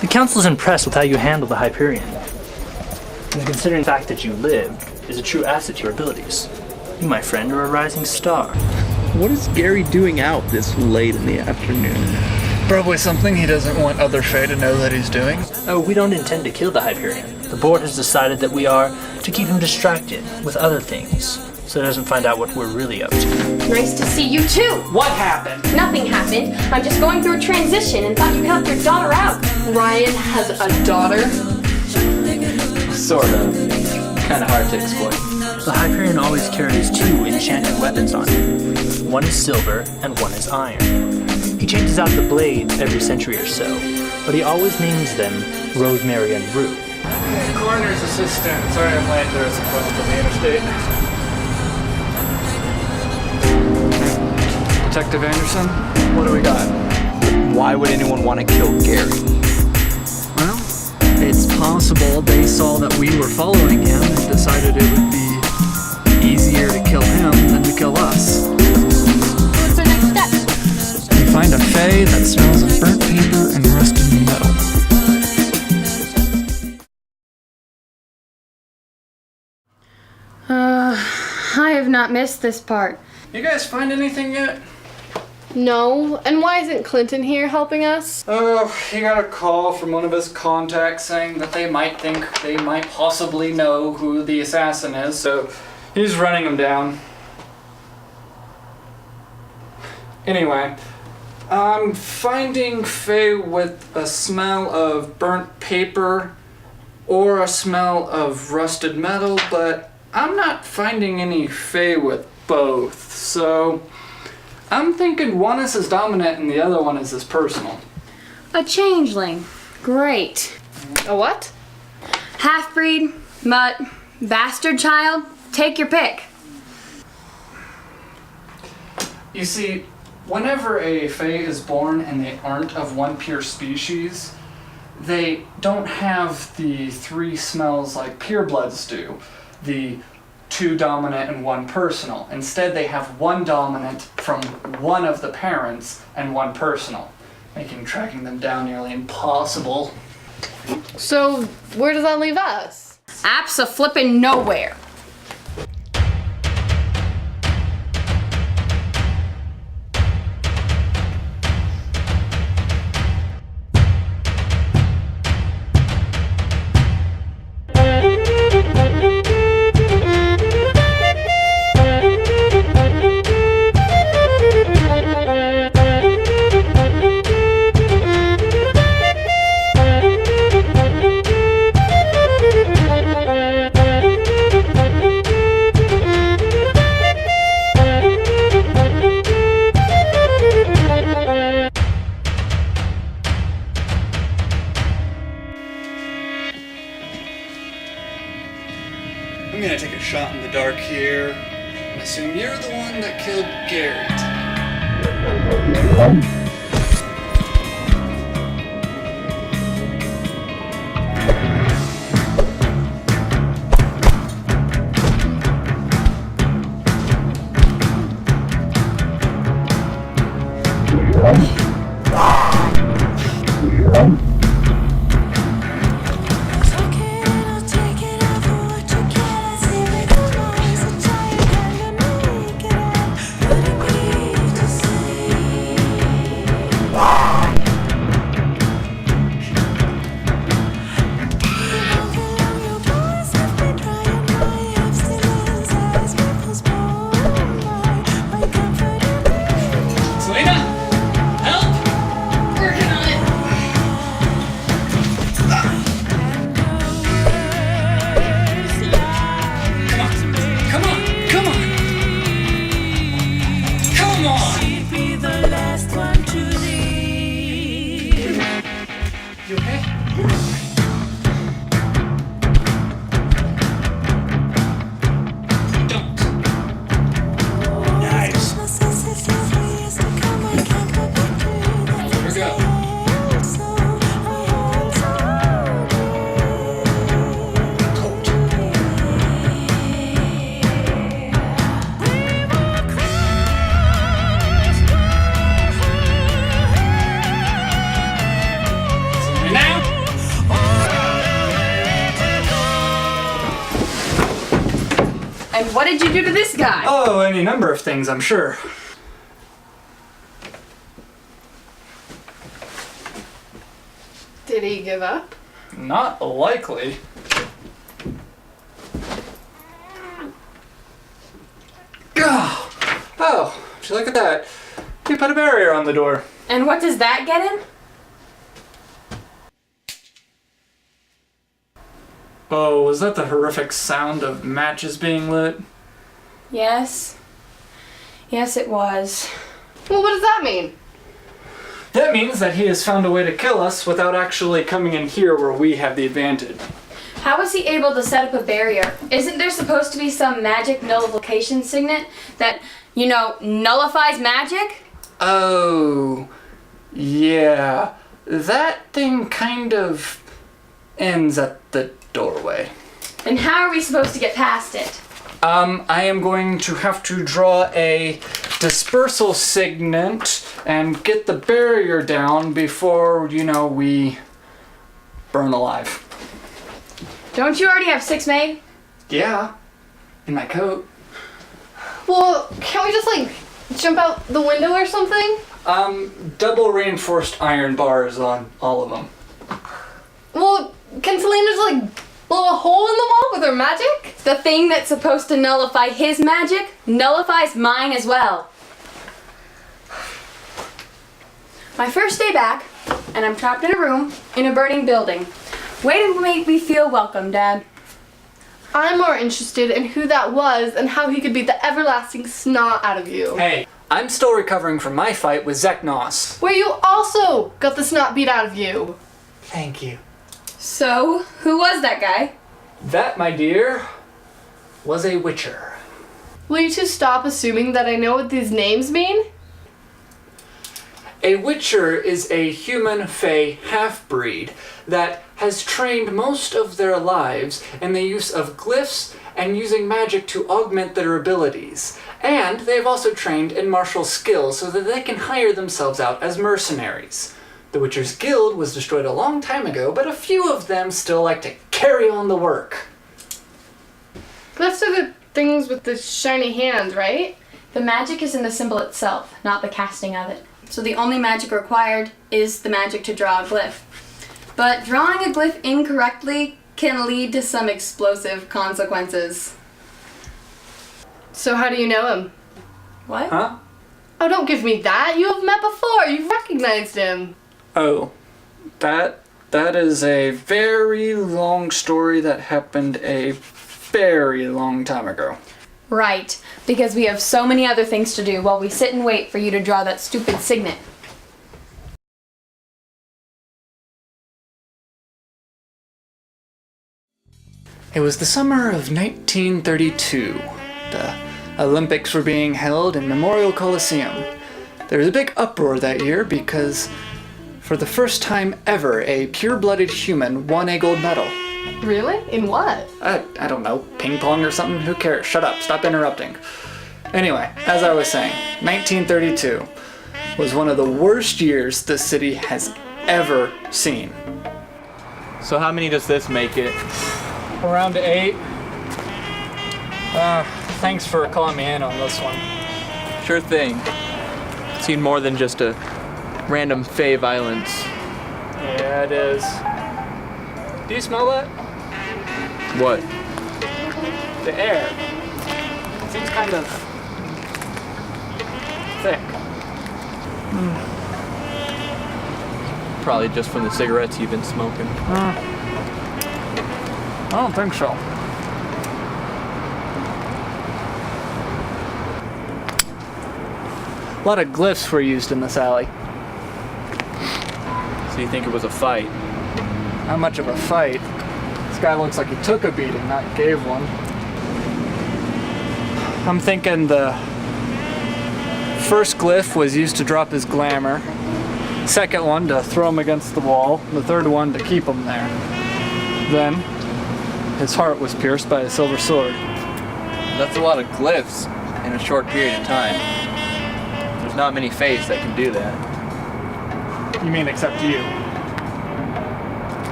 The council's impressed with how you handle the Hyperion. And considering the fact that you lived is a true asset to your abilities. You, my friend, are a rising star. What is Gary doing out this late in the afternoon? Probably something he doesn't want other Fae to know that he's doing. Oh, we don't intend to kill the Hyperion. The board has decided that we are to keep him distracted with other things, so he doesn't find out what we're really up to. Nice to see you too! What happened? Nothing happened. I'm just going through a transition and thought you helped your daughter out. Ryan has a daughter? Sort of. Kinda hard to explain. The Hyperion always carries 2 enchanted weapons on him. One is silver and one is iron. He changes out the blades every century or so, but he always names them Rosemary and Rue. Coroner's assistant. Sorry I'm late. There was a problem with the interstate. Detective Anderson, what do we got? Why would anyone want to kill Gary? Well, it's possible they saw that we were following him and decided it would be easier to kill him than to kill us. What's our next step? We find a Fae that smells of burnt paper and rusted metal. I have not missed this part. You guys find anything yet? No, and why isn't Clinton here helping us? Oh, he got a call from one of his contacts saying that they might possibly know who the assassin is, so he's running him down. Anyway, I'm finding Fae with a smell of burnt paper or a smell of rusted metal, but I'm not finding any Fae with both, so I'm thinking one is his dominant and the other one is his personal. A changeling. Great. A what? Half-breed, mutt, bastard child, take your pick. You see, whenever a Fae is born and they aren't of one pure species, they don't have the 3 smells like purebloods do. The 2 dominant and 1 personal. Instead, they have 1 dominant from one of the parents and 1 personal, making tracking them down nearly impossible. So, where does that leave us? Abso-flippin' nowhere. I'm gonna take a shot in the dark here and assume you're the one that killed Garrett. You okay? Don't. Nice. Here we go. Now And what did you do to this guy? Oh, any number of things, I'm sure. Did he give up? Not likely. Oh, would you look at that? You put a barrier on the door. And what does that get him? Oh, was that the horrific sound of matches being lit? Yes. Yes, it was. Well, what does that mean? That means that he has found a way to kill us without actually coming in here where we have the advantage. How was he able to set up a barrier? Isn't there supposed to be some magic nullification signet that, nullifies magic? Oh, yeah. That thing kind of ends at the doorway. Then how are we supposed to get past it? I am going to have to draw a dispersal signet and get the barrier down before, we burn alive. Don't you already have 6 made? Yeah, in my coat. Well, can't we just, jump out the window or something? Double reinforced iron bars on all of them. Well, can Selena just, blow a hole in the wall with her magic? The thing that's supposed to nullify his magic nullifies mine as well. My first day back, and I'm trapped in a room in a burning building. Way to make me feel welcome, Dad. I'm more interested in who that was and how he could beat the everlasting snot out of you. Hey, I'm still recovering from my fight with Zeknos. Where you also got the snot beat out of you. Thank you. So, who was that guy? That, my dear, was a witcher. Will you two stop assuming that I know what these names mean? A witcher is a human fae half-breed that has trained most of their lives in the use of glyphs and using magic to augment their abilities. And they've also trained in martial skills so that they can hire themselves out as mercenaries. The Witcher's Guild was destroyed a long time ago, but a few of them still like to carry on the work. Glyphs are the things with the shiny hands, right? The magic is in the symbol itself, not the casting of it. So the only magic required is the magic to draw a glyph. But drawing a glyph incorrectly can lead to some explosive consequences. So how do you know him? What? Huh? Oh, don't give me that. You have met before. You've recognized him. Oh, that is a very long story that happened a very long time ago. Right, because we have so many other things to do while we sit and wait for you to draw that stupid signet. It was the summer of 1932. The Olympics were being held in Memorial Coliseum. There was a big uproar that year because, for the first time ever, a pure-blooded human won a gold medal. Really? In what? I don't know, ping pong or something? Who cares? Shut up, stop interrupting. Anyway, as I was saying, 1932 was one of the worst years the city has ever seen. So how many does this make it? Around 8. Thanks for calling me in on this one. Sure thing. Seen more than just a random fey violence. Yeah, it is. Do you smell that? What? The air. It seems kind of thick. Probably just from the cigarettes you've been smoking. I don't think so. A lot of glyphs were used in this alley. So you think it was a fight? Not much of a fight. This guy looks like he took a beating, not gave one. I'm thinking the first glyph was used to drop his glamour. Second one to throw him against the wall. The third one to keep him there. Then his heart was pierced by a silver sword. That's a lot of glyphs in a short period of time. There's not many fays that can do that. You mean except you?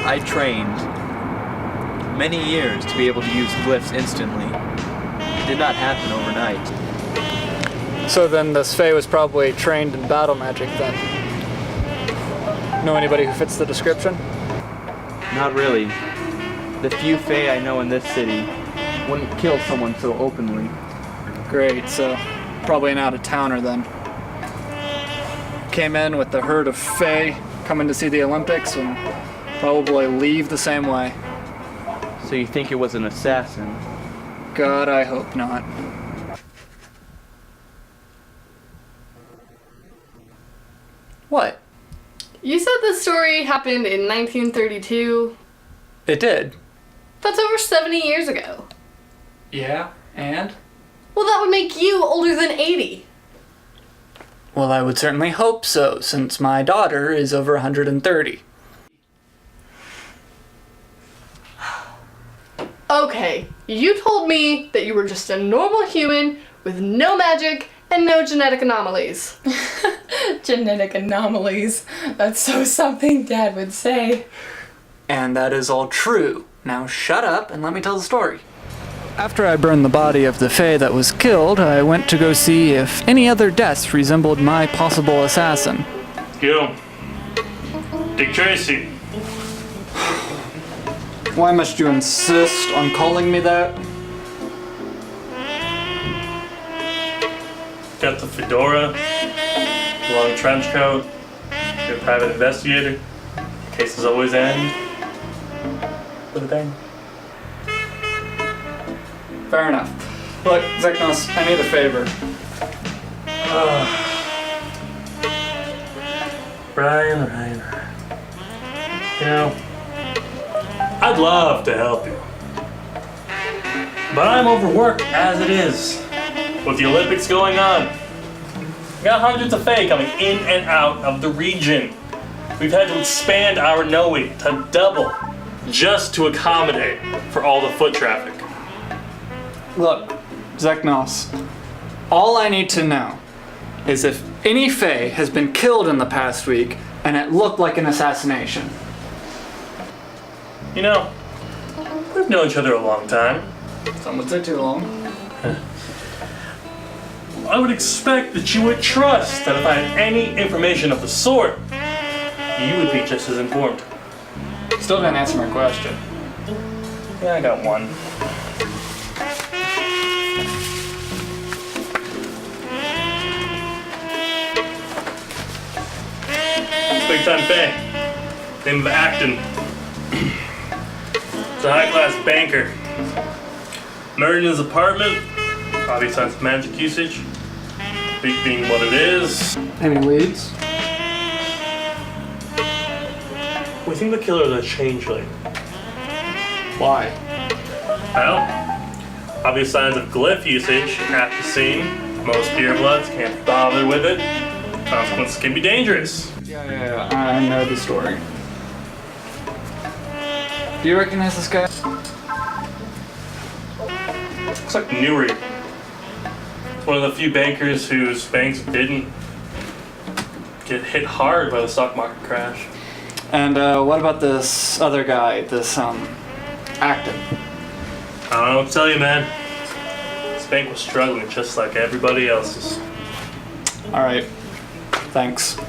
I trained many years to be able to use glyphs instantly. It did not happen overnight. So then this Fae was probably trained in battle magic then. Know anybody who fits the description? Not really. The few Fae I know in this city wouldn't kill someone so openly. Great, so probably an out-of-towner then. Came in with the herd of Fae coming to see the Olympics and probably leave the same way. So you think it was an assassin? God, I hope not. What? You said this story happened in 1932. It did. That's over 70 years ago. Yeah, and? Well, that would make you older than 80. Well, I would certainly hope so, since my daughter is over 130. Okay, you told me that you were just a normal human with no magic and no genetic anomalies. Genetic anomalies. That's so something Dad would say. And that is all true. Now shut up and let me tell the story. After I burned the body of the Fae that was killed, I went to go see if any other deaths resembled my possible assassin. Yo, Dick Tracy. Why must you insist on calling me that? Got the fedora, long trench coat, you're a private investigator. Cases always end with a bang. Fair enough. Look, Zeknos, I need a favor. Ryan. You know, I'd love to help you. But I'm overworked as it is. With the Olympics going on. We got hundreds of Fae coming in and out of the region. We've had to expand our Noe to double just to accommodate for all the foot traffic. Look, Zeknos, all I need to know is if any Fae has been killed in the past week and it looked like an assassination. You know, we've known each other a long time. Some would say too long. I would expect that you would trust that if I had any information of the sort, you would be just as informed. Still didn't answer my question. Yeah, I got one. Big time Fae. Name of Acton. He's a high-class banker. Murdered in his apartment. Obvious signs of magic usage. Big being what it is. Any leads? We think the killer is a changeling. Why? Well, obvious signs of glyph usage at the scene. Most purebloods can't bother with it. Consequences can be dangerous. Yeah, I know the story. Do you recognize this guy? Looks like Newry. One of the few bankers whose banks didn't get hit hard by the stock market crash. And what about this other guy, this Acton? I don't know what to tell you, man. This bank was struggling just like everybody else's. Alright, thanks.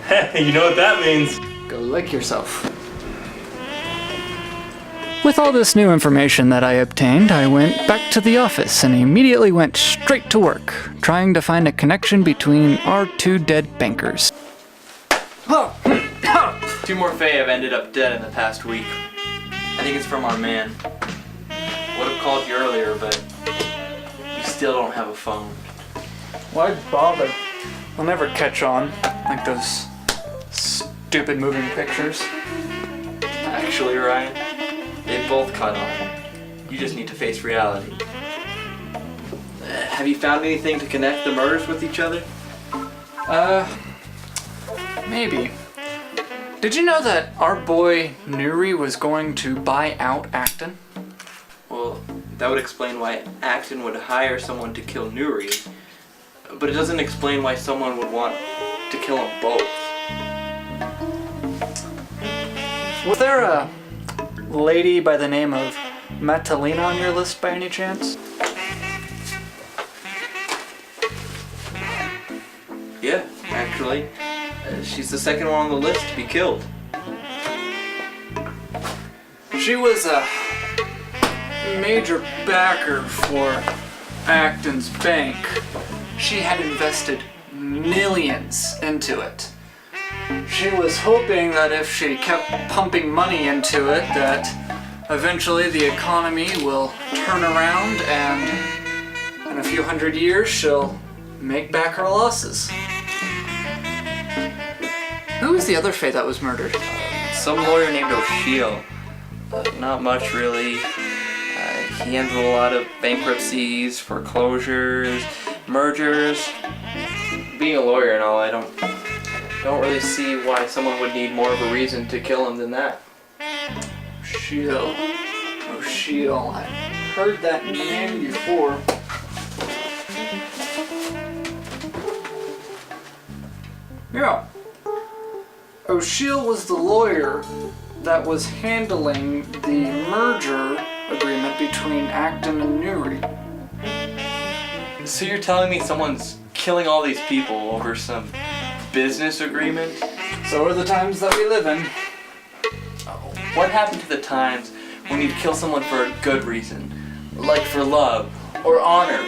Hey, you know what that means. Go lick yourself. With all this new information that I obtained, I went back to the office and immediately went straight to work, trying to find a connection between our two dead bankers. Two more Fae have ended up dead in the past week. I think it's from our man. Would have called you earlier, but you still don't have a phone. Why bother? I'll never catch on, like those stupid moving pictures. Actually, Ryan, they both caught on. You just need to face reality. Have you found anything to connect the murders with each other? Maybe. Did you know that our boy Nuri was going to buy out Acton? Well, that would explain why Acton would hire someone to kill Nuri, but it doesn't explain why someone would want to kill them both. Was there a lady by the name of Matalina on your list by any chance? Yeah, actually. She's the second one on the list to be killed. She was a major backer for Acton's bank. She had invested millions into it. She was hoping that if she kept pumping money into it, that eventually the economy will turn around and in a few hundred years she'll make back her losses. Who was the other Fae that was murdered? Some lawyer named O'Sheel. Not much, really. He handled a lot of bankruptcies, foreclosures, mergers. Being a lawyer and all, I don't really see why someone would need more of a reason to kill him than that. O'Sheel. I've heard that name before. Yeah. O'Sheel was the lawyer that was handling the merger agreement between Acton and Newry. So you're telling me someone's killing all these people over some business agreement? So are the times that we live in. What happened to the times when you'd kill someone for a good reason? Like for love, or honor,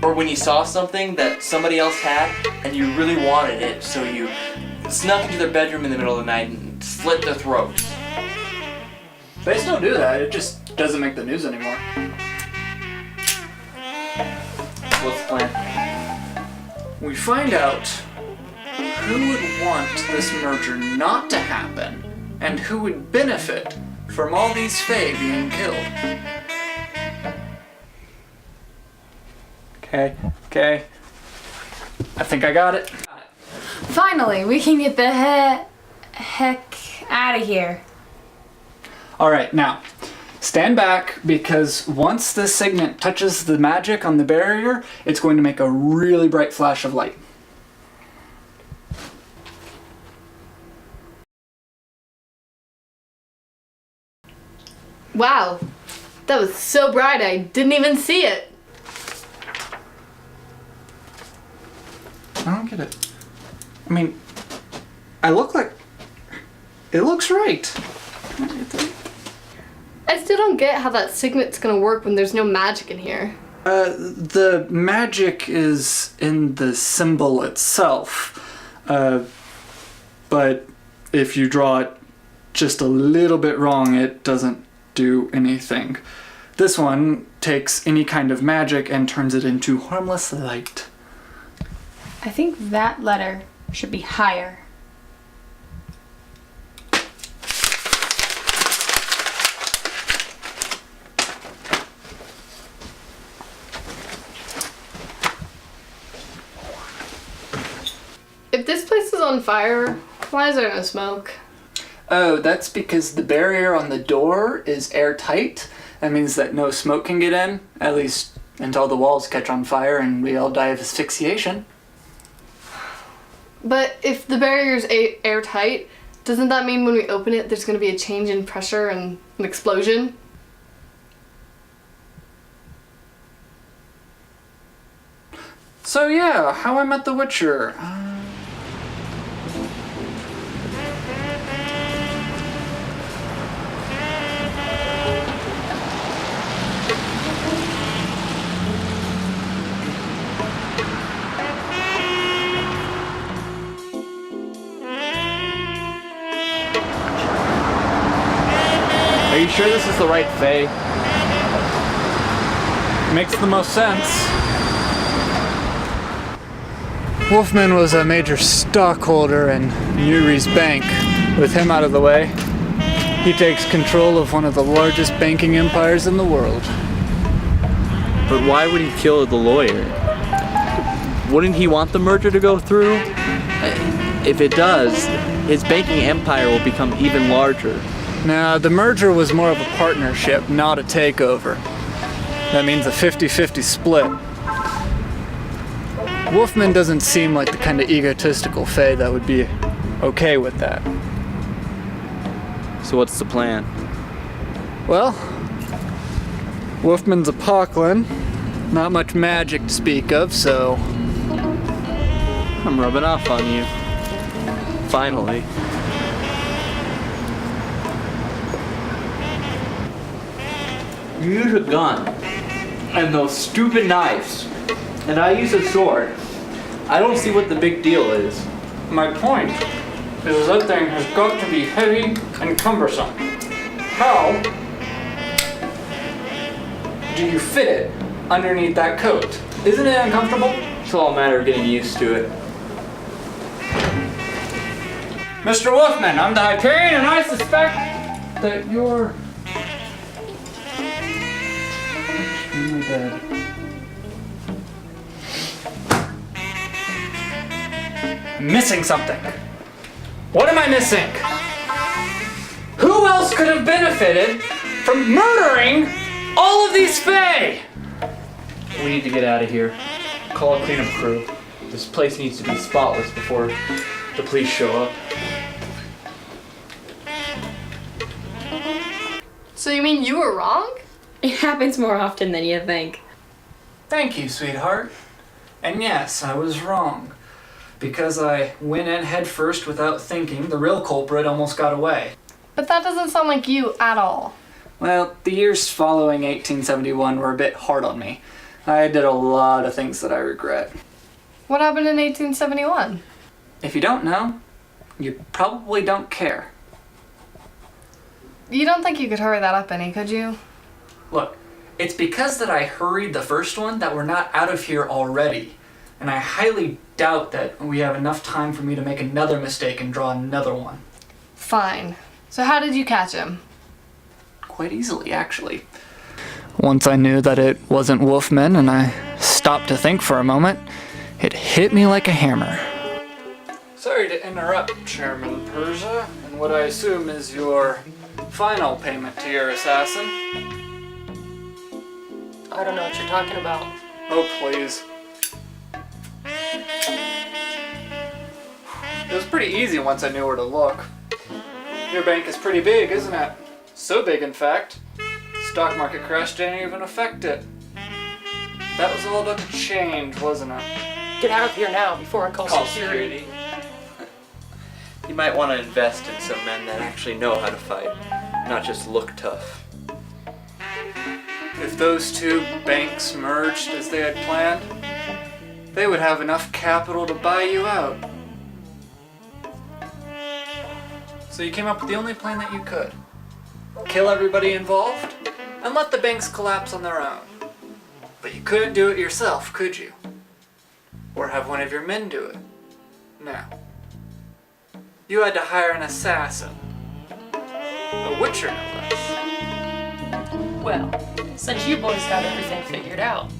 or when you saw something that somebody else had and you really wanted it, so you snuck into their bedroom in the middle of the night and slit their throats. They still do that, it just doesn't make the news anymore. What's the plan? We find out who would want this merger not to happen and who would benefit from all these Fae being killed. Okay. I think I got it. Finally, we can get the heck out of here. Alright, now, stand back because once this signet touches the magic on the barrier, it's going to make a really bright flash of light. Wow, that was so bright I didn't even see it. I don't get it. I mean, I look like... It looks right. I still don't get how that signet's gonna work when there's no magic in here. The magic is in the symbol itself. But if you draw it just a little bit wrong, it doesn't do anything. This one takes any kind of magic and turns it into harmless light. I think that letter should be higher. If this place is on fire, why is there no smoke? Oh, that's because the barrier on the door is airtight. That means that no smoke can get in, at least until the walls catch on fire and we all die of asphyxiation. But if the barrier's airtight, doesn't that mean when we open it there's going to be a change in pressure and an explosion? So yeah, how I Met the Witcher. Are you sure this is the right Fae? Makes the most sense. Wolfman was a major stockholder in Newry's bank. With him out of the way, he takes control of one of the largest banking empires in the world. But why would he kill the lawyer? Wouldn't he want the merger to go through? If it does, his banking empire will become even larger. Now, the merger was more of a partnership, not a takeover. That means a 50-50 split. Wolfman doesn't seem like the kind of egotistical Fae that would be okay with that. So what's the plan? Well, Wolfman's a Poklin. Not much magic to speak of, so I'm rubbing off on you. Finally. You use a gun and those stupid knives, and I use a sword. I don't see what the big deal is. My point is that thing has got to be heavy and cumbersome. How do you fit it underneath that coat? Isn't it uncomfortable? It's all a matter of getting used to it. Mr. Wolfman, I'm the Hyperion, and I suspect that you're extremely dead. I'm missing something. What am I missing? Who else could have benefited from murdering all of these Fae? We need to get out of here. Call a cleanup crew. This place needs to be spotless before the police show up. So you mean you were wrong? It happens more often than you think. Thank you, sweetheart. And yes, I was wrong. Because I went in head first without thinking, the real culprit almost got away. But that doesn't sound like you at all. Well, the years following 1871 were a bit hard on me. I did a lot of things that I regret. What happened in 1871? If you don't know, you probably don't care. You don't think you could hurry that up any, could you? Look, it's because that I hurried the first one that we're not out of here already. And I highly doubt that we have enough time for me to make another mistake and draw another one. Fine. So how did you catch him? Quite easily, actually. once I knew that it wasn't Wolfman and I stopped to think for a moment, it hit me like a hammer. Sorry to interrupt, Chairman Persia, and what I assume is your final payment to your assassin. I don't know what you're talking about. Oh, please. It was pretty easy once I knew where to look. Your bank is pretty big, isn't it? So big, in fact. Stock market crash didn't even affect it. That was all about the change, wasn't it? Get out of here now before I call security. You might want to invest in some men that actually know how to fight, not just look tough. If those two banks merged as they had planned, they would have enough capital to buy you out. So you came up with the only plan that you could. Kill everybody involved, and let the banks collapse on their own. But you couldn't do it yourself, could you? Or have one of your men do it. No. You had to hire an assassin. A witcher, no less. Well, since you boys got everything figured out,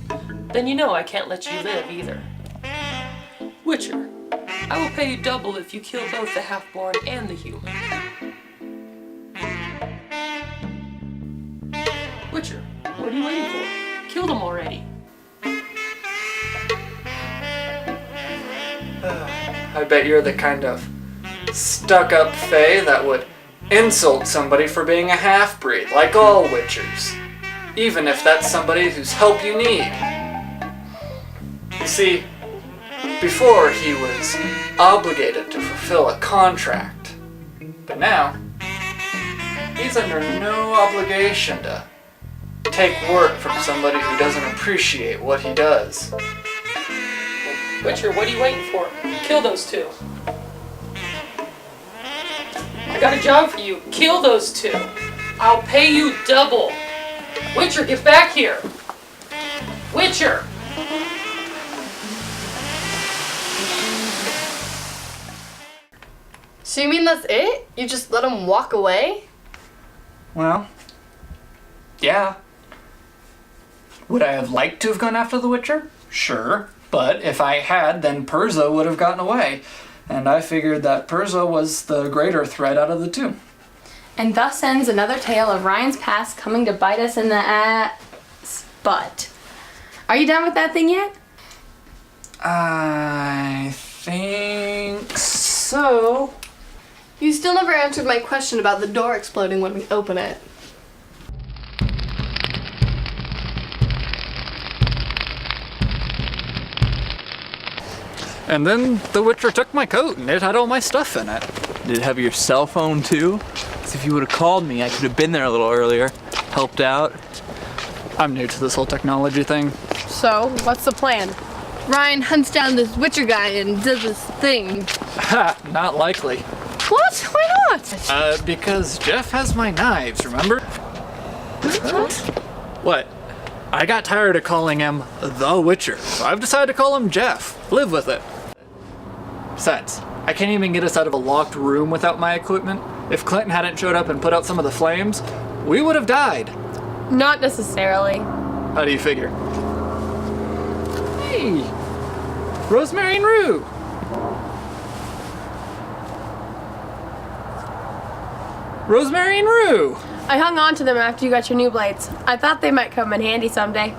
then you know I can't let you live either. Witcher, I will pay you double if you kill both the half-born and the human. Witcher, what are you waiting for? Kill them already. I bet you're the kind of stuck-up fae that would insult somebody for being a half-breed, like all witchers. Even if that's somebody whose help you need. You see, before he was obligated to fulfill a contract. But now, he's under no obligation to take work from somebody who doesn't appreciate what he does. Witcher, what are you waiting for? Kill those two. I got a job for you. Kill those two. I'll pay you double. Witcher, get back here. Witcher! So you mean that's it? You just let him walk away? Well, yeah. Would I have liked to have gone after the Witcher? Sure. But if I had, then Perza would have gotten away. And I figured that Perza was the greater threat out of the two. And thus ends another tale of Ryan's past coming to bite us in the ass butt. Are you done with that thing yet? I think so. You still never answered my question about the door exploding when we open it. And then the Witcher took my coat and it had all my stuff in it. Did it have your cell phone too? 'Cause if you would have called me, I could have been there a little earlier, helped out. I'm new to this whole technology thing. So, what's the plan? Ryan hunts down this Witcher guy and does this thing. Ha, not likely. What? Why not? Because Jeff has my knives, remember? What? What? I got tired of calling him the Witcher, so I've decided to call him Jeff. Live with it. Besides, I can't even get us out of a locked room without my equipment. If Clinton hadn't showed up and put out some of the flames, we would have died. Not necessarily. How do you figure? Hey! Rosemary and Rue! Rosemary and Rue! I hung on to them after you got your new blades. I thought they might come in handy someday.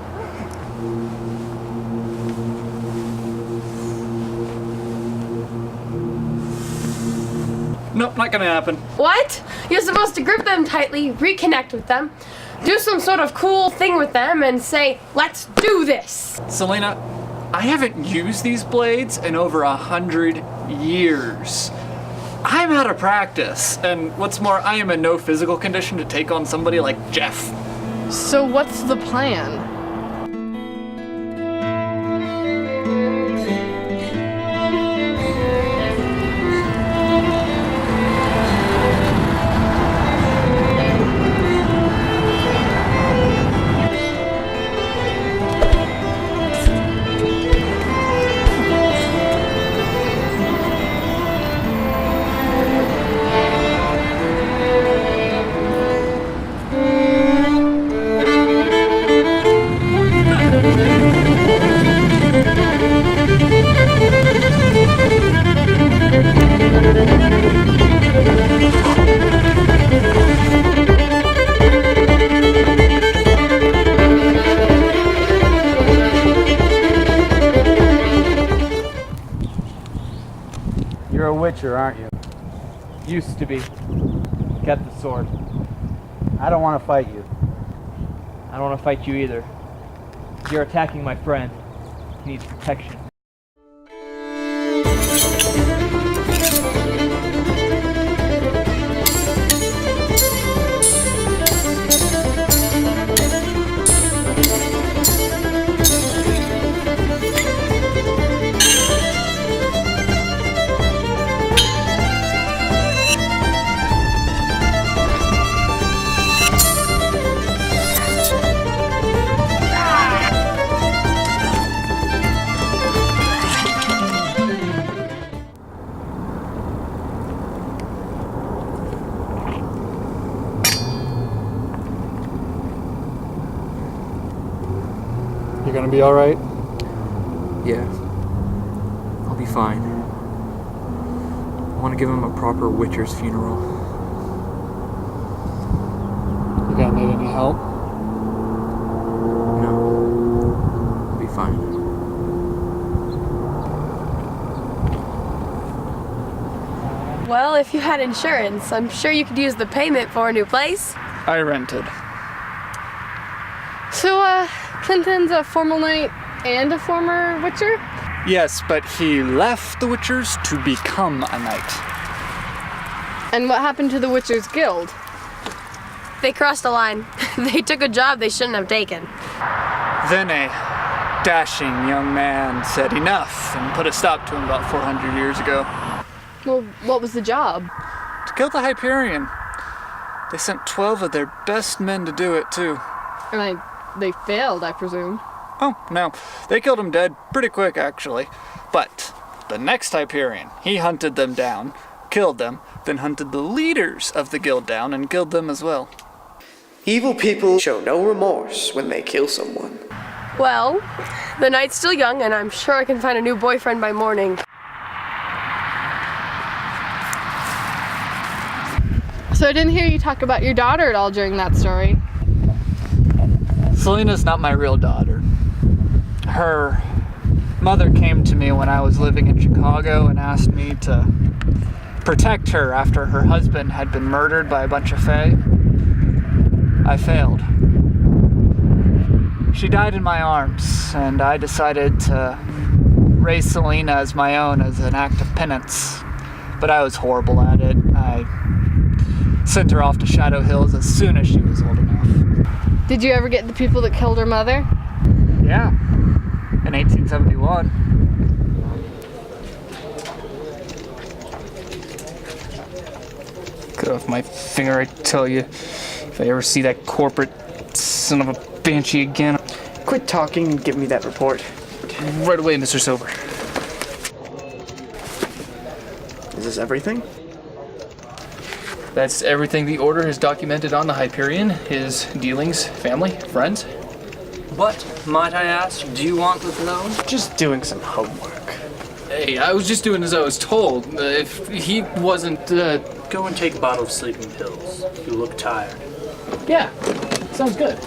Nope, not gonna happen. What? You're supposed to grip them tightly, reconnect with them, do some sort of cool thing with them, and say, let's do this! Selena, I haven't used these blades in over 100 years. I'm out of practice, and what's more, I am in no physical condition to take on somebody like Jeff. So what's the plan? You're a Witcher, aren't you? Used to be. Get the sword. I don't want to fight you. I don't want to fight you either. You're attacking my friend. He needs protection. You gonna be alright? Yeah. I'll be fine. I want to give him a proper Witcher's funeral. You gonna need any help? No. I'll be fine. Well, if you had insurance, I'm sure you could use the payment for a new place. I rented. So, Clinton's a former knight and a former Witcher? Yes, but he left the Witchers to become a knight. And what happened to the Witchers Guild? They crossed a line. They took a job they shouldn't have taken. Then a dashing young man said enough and put a stop to him about 400 years ago. Well, what was the job? To kill the Hyperion. They sent 12 of their best men to do it, too. And they failed, I presume. Oh, no. They killed him dead pretty quick, actually. But the next Hyperion, he hunted them down, killed them, then hunted the leaders of the guild down and killed them as well. Evil people show no remorse when they kill someone. Well, the night's still young, and I'm sure I can find a new boyfriend by morning. So I didn't hear you talk about your daughter at all during that story. Selena's not my real daughter. Her mother came to me when I was living in Chicago and asked me to protect her after her husband had been murdered by a bunch of fae. I failed. She died in my arms, and I decided to raise Selena as my own as an act of penance, but I was horrible at it. I sent her off to Shadow Hills as soon as she was old enough. Did you ever get the people that killed her mother? Yeah, in 1871. Cut off my finger, I tell you. If I ever see that corporate son of a banshee again. Quit talking and give me that report. Right away, Mr. Silver. Is this everything? That's everything the Order has documented on the Hyperion, his dealings, family, friends. What, might I ask, do you want to know? Just doing some homework. Hey, I was just doing as I was told. If he wasn't, Go and take a bottle of sleeping pills. You look tired. Yeah, sounds good.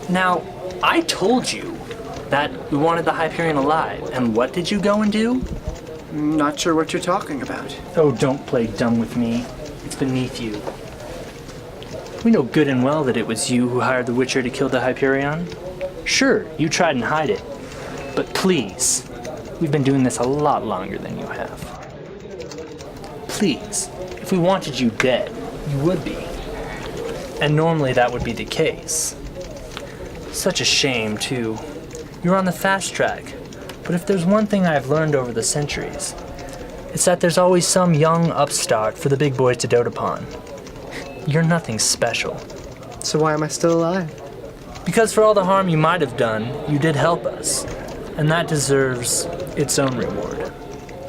Now, I told you that we wanted the Hyperion alive, and what did you go and do? Not sure what you're talking about. Oh, don't play dumb with me. It's beneath you. We know good and well that it was you who hired the Witcher to kill the Hyperion. Sure, you tried and hide it. But please, we've been doing this a lot longer than you have. Please, if we wanted you dead, you would be. And normally that would be the case. Such a shame, too. You're on the fast track. But if there's one thing I've learned over the centuries, it's that there's always some young upstart for the big boys to dote upon. You're nothing special. So why am I still alive? Because for all the harm you might have done, you did help us. And that deserves its own reward.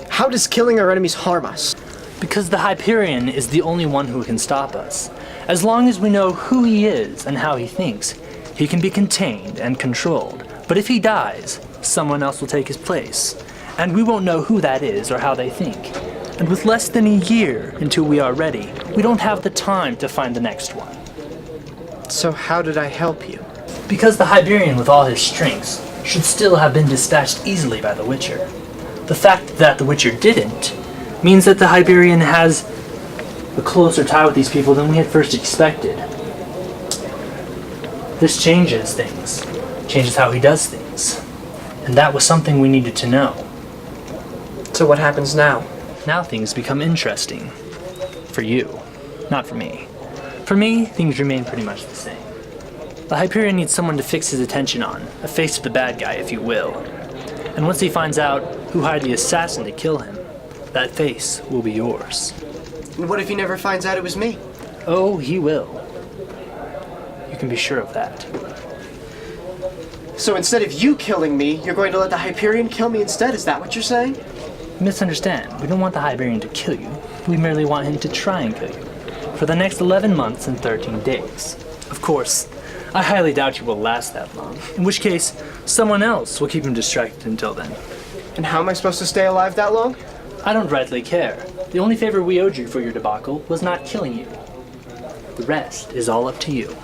How does killing our enemies harm us? Because the Hyperion is the only one who can stop us. As long as we know who he is and how he thinks, he can be contained and controlled. But if he dies, someone else will take his place. And we won't know who that is or how they think. And with less than a year until we are ready, we don't have the time to find the next one. So how did I help you? Because the Hyperion with all his strengths should still have been dispatched easily by the Witcher. The fact that the Witcher didn't means that the Hyperion has a closer tie with these people than we had first expected. This changes things, changes how he does things. And that was something we needed to know. So what happens now? Now things become interesting. For you, not for me. For me, things remain pretty much the same. The Hyperion needs someone to fix his attention on, a face to the bad guy, if you will. And once he finds out who hired the assassin to kill him, that face will be yours. And what if he never finds out it was me? Oh, he will. You can be sure of that. So instead of you killing me, you're going to let the Hyperion kill me instead? Is that what you're saying? You misunderstand. We don't want the Hyperion to kill you. We merely want him to try and kill you. For the next 11 months and 13 days. Of course, I highly doubt you will last that long. In which case, someone else will keep him distracted until then. And how am I supposed to stay alive that long? I don't rightly care. The only favor we owed you for your debacle was not killing you. The rest is all up to you.